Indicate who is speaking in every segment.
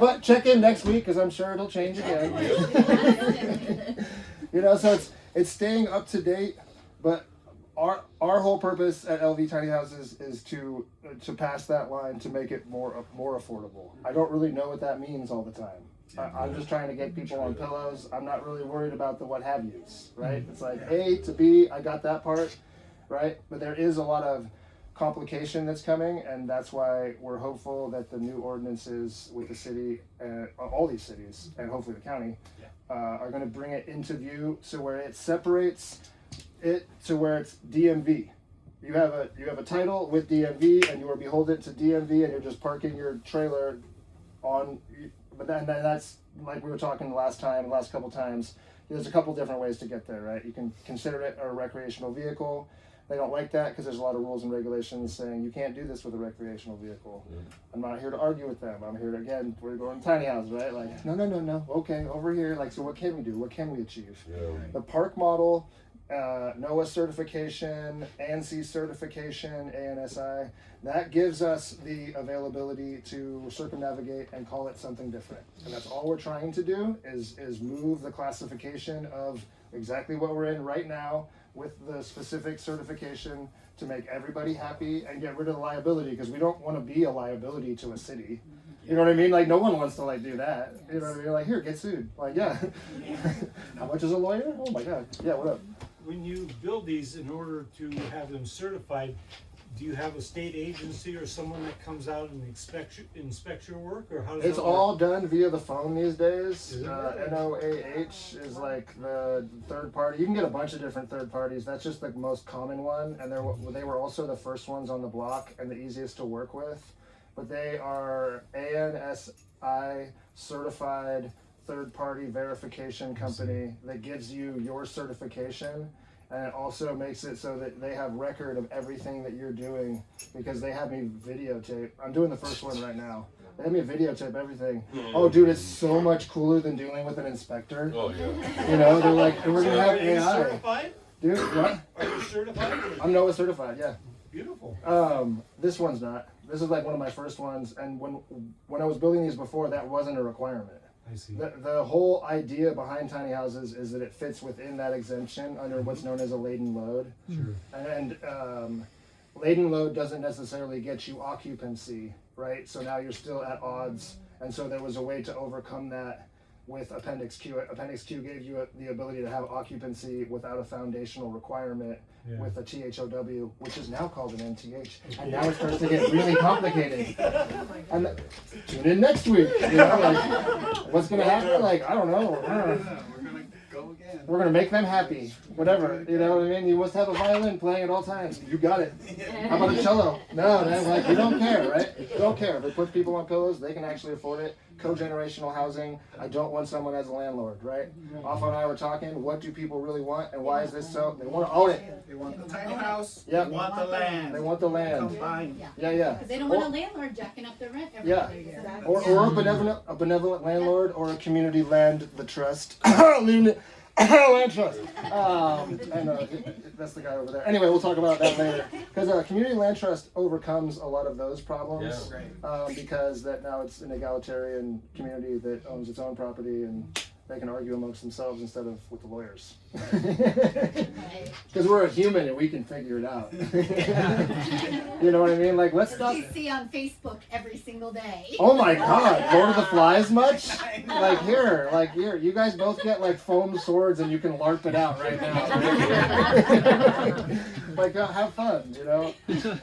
Speaker 1: But check in next week because I'm sure it'll change again. So it's staying up to date, but our whole purpose at LV Tiny Houses is to pass that line to make it more affordable. I don't really know what that means all the time. I'm just trying to get people on pillows. I'm not really worried about the what have yous, right? It's like A to B, I got that part, right? But there is a lot of complication that's coming, and that's why we're hopeful that the new ordinances with the city, all these cities, and hopefully the county, are going to bring it into view, so where it separates it to where it's DMV. You have a title with DMV, and you are beholden to DMV, and you're just parking your trailer on. But then that's like we were talking the last couple times. There's a couple different ways to get there, right? You can consider it a recreational vehicle. They don't like that because there's a lot of rules and regulations saying you can't do this with a recreational vehicle. Yeah. I'm not here to argue with them. I'm here to, again, we're going to tiny houses, right? Like, no. Okay, over here. Like, so what can we do? What can we achieve? Yeah. The park model, NOAA certification, ANSI certification, ANSI, that gives us the availability to circumnavigate and call it something different. And that's all we're trying to do is move the classification of exactly what we're in right now with the specific certification to make everybody happy and get rid of the liability, because we don't want to be a liability to a city. You know what I mean? Like, no one wants to do that. You know what I mean? Like, here, get sued. Like, yeah. How much is a lawyer? Oh my God. Yeah, what up?
Speaker 2: When you build these, in order to have them certified, do you have a state agency or someone that comes out and inspects your work, or how does
Speaker 1: it's
Speaker 2: that
Speaker 1: all
Speaker 2: work?
Speaker 1: done via the phone these days. NOAH is like the third party. You can get a bunch of different third parties. That's just the most common one, and they were also the first ones on the block and the easiest to work with. But they are ANSI certified third-party verification company that gives you your certification, and it also makes it so that they have record of everything that you're doing, because they have me videotape. I'm doing the first one right now. They have me videotape everything. Oh, dude, it's so much cooler than dealing with an inspector.
Speaker 3: Oh, yeah.
Speaker 1: They're like, we're gonna have AI.
Speaker 2: Are you certified?
Speaker 1: Dude, what?
Speaker 2: Are you certified?
Speaker 1: I'm NOAA certified, yeah.
Speaker 2: Beautiful.
Speaker 1: This one's not. This is like one of my first ones, and when I was building these before, that wasn't a requirement.
Speaker 2: I see.
Speaker 1: The whole idea behind tiny houses is that it fits within that exemption under what's known as a laden load.
Speaker 2: Sure.
Speaker 1: And laden load doesn't necessarily get you occupancy, right? So now you're still at odds, and so there was a way to overcome that with Appendix Q. Appendix Q gave you the ability to have occupancy without a foundational requirement with a THOW, which is now called an NTH. And now it starts to get really complicated. And tune in next week. What's going to happen? Like, I don't know.
Speaker 4: We're gonna go again.
Speaker 1: We're going to make them happy. Whatever. You know what I mean? You must have a violin playing at all times. You got it. How about a cello? No, man. Like, you don't care, right? You don't care. If it puts people on pillows, they can actually afford it. Co-generational housing. I don't want someone as a landlord, right? Off and I were talking, what do people really want, and why is this so? They want to own it.
Speaker 4: They want the tiny house.
Speaker 1: Yep.
Speaker 4: They want the land.
Speaker 1: They want the land.
Speaker 4: Combined.
Speaker 1: Yeah.
Speaker 5: Because they don't want a landlord jacking up their rent every
Speaker 1: Yeah.
Speaker 5: year.
Speaker 1: Or a benevolent landlord, or a community land, the trust. Land trust. That's the guy over there. Anyway, we'll talk about that later. Because community land trust overcomes a lot of those problems.
Speaker 3: Yeah.
Speaker 1: Because that now it's an egalitarian community that owns its own property, and they can argue amongst themselves instead of with the lawyers. Because we're a human and we can figure it out. You know what I mean? Like, let's stop.
Speaker 5: You see on Facebook every single day.
Speaker 1: Oh my God, Lord of the Flies much? Like here, you guys both get like foam swords and you can LARP it out right now. Like, have fun,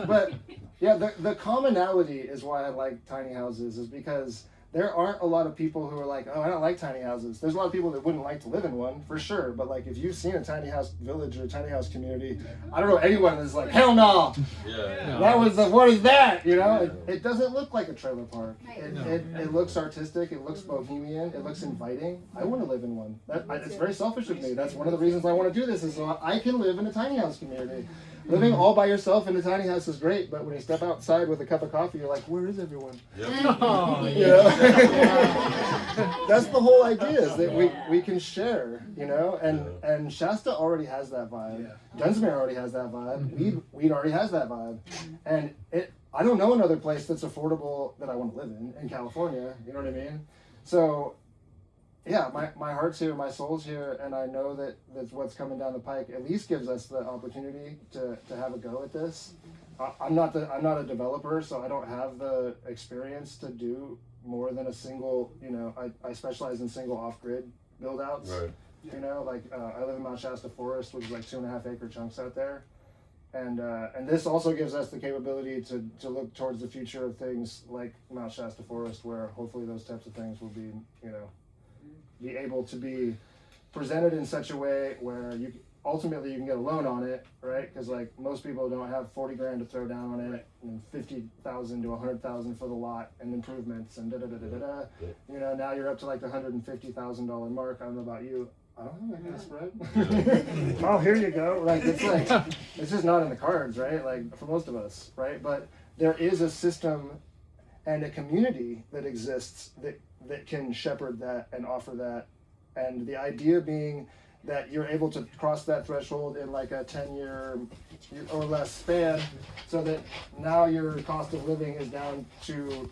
Speaker 1: But yeah, the commonality is why I like tiny houses, is because there aren't a lot of people who are like, oh, I don't like tiny houses. There's a lot of people that wouldn't like to live in one, for sure. But like, if you've seen a tiny house village or a tiny house community, I don't know anyone that's like, hell no.
Speaker 3: Yeah.
Speaker 1: What is that? It doesn't look like a trailer park. It looks artistic. It looks bohemian. It looks inviting. I want to live in one. It's very selfish of me. That's one of the reasons I want to do this, is so I can live in a tiny house community. Living all by yourself in a tiny house is great, but when you step outside with a cup of coffee, you're like, where is everyone?
Speaker 3: Yep.
Speaker 1: Yeah. that's the whole idea, is that we can share, you know, and Shasta already has that vibe. Dunsmuir already has that vibe. Weed already has that vibe, and I don't know another place that's affordable that I want to live in California. You know what I mean? So, yeah, my heart's here, my soul's here, and I know that's what's coming down the pike at least gives us the opportunity to have a go at this. I'm not a developer, so I don't have the experience to do more than a single. You know, I specialize in single off-grid build-outs.
Speaker 3: Right.
Speaker 1: You know, like I live in Mount Shasta Forest, which is like 2.5 acre chunks out there. And this also gives us the capability to look towards the future of things like Mount Shasta Forest, where hopefully those types of things will be, you know, be able to be presented in such a way where you ultimately you can get a loan on it, right? Because like most people don't have 40 grand to throw down on it, and 50,000 to 100,000 for the lot and improvements and da da da da da. You know, now you're up to like the $150,000 mark. I don't know about you. I don't know, that kind of spread. Oh, here you go. Like it's just not in the cards, right? Like for most of us, right? But there is a system and a community that exists that can shepherd that and offer that. And the idea being that you're able to cross that threshold in like a 10-year or less span, so that now your cost of living is down to